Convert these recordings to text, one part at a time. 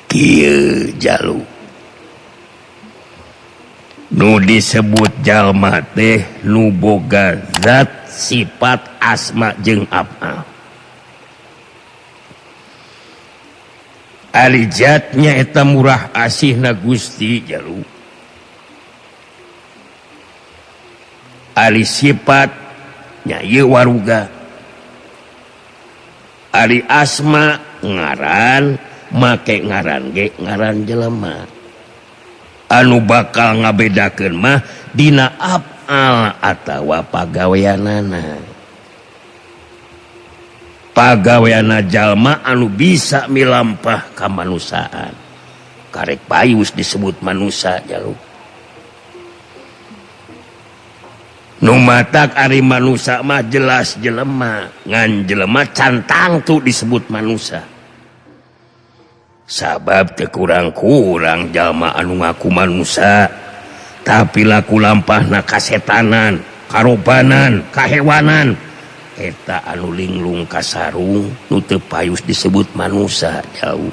Kieu jalu nu disebut jalma teh nu boga zat sifat asma jeung af'al. Ari zatnya eta murah asihna Gusti jalu. Ari sifatnya ieu waruga. Ari asma ngaran make ngaran ge ngaran jelema. Anu bakal ngabedakeun mah dina af'al atawa pagaweanana. Pagaweana jalma anu bisa milampah ka manusaan. Karek payus disebut manusa jalu. Nu matak ari manusa mah jelas jelema, ngan jelema cantang tu disebut manusa. Sabab teu kurang-kurang jalma anu ngaku manusa tapi laku lampahna kasetanan, karobanan, kahewanan. Eta anu linglung kasarung nu teu payus disebut manusa jauh.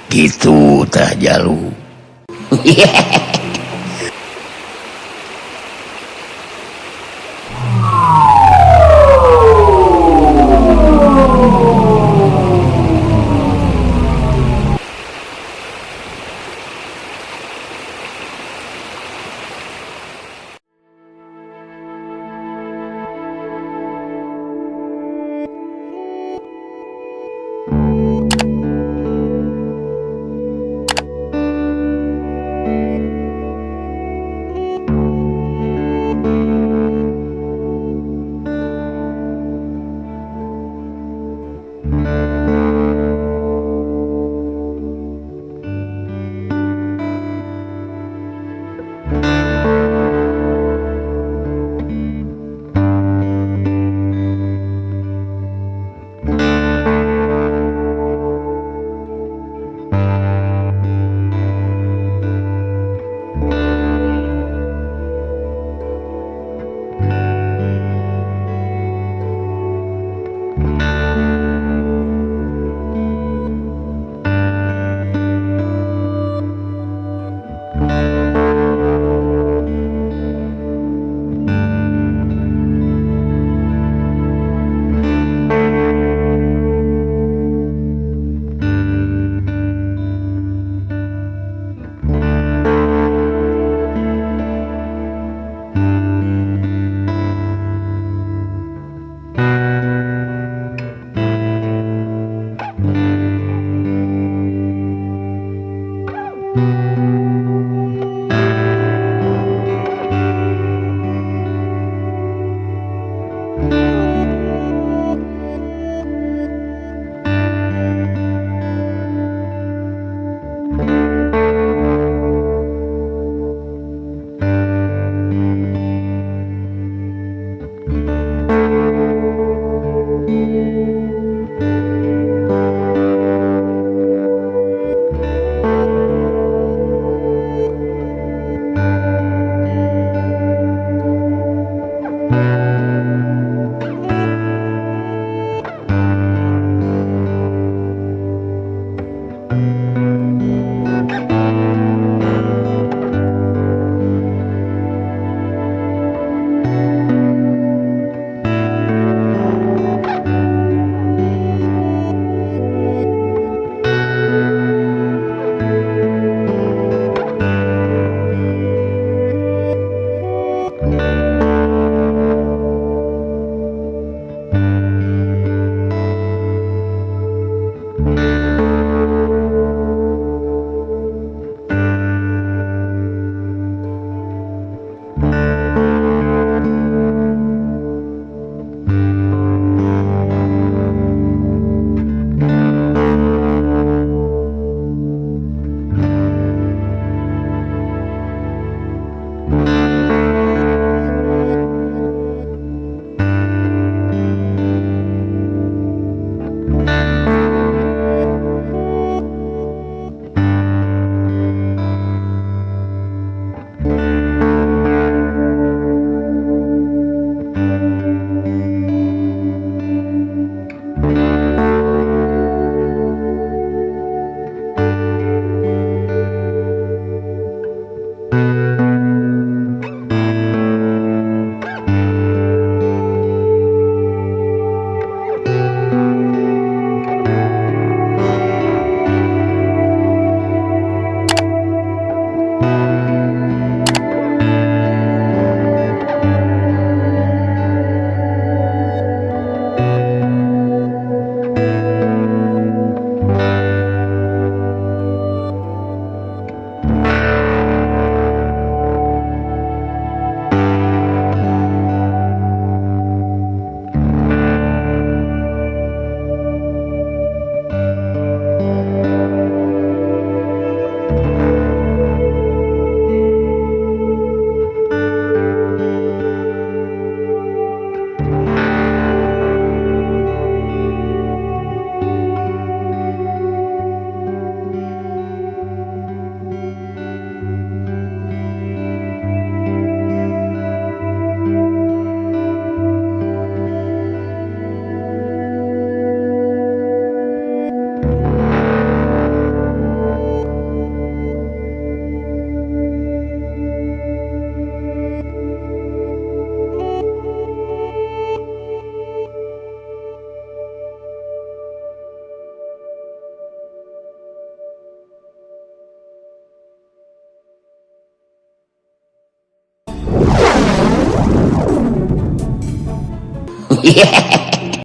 Gitu tah jalu.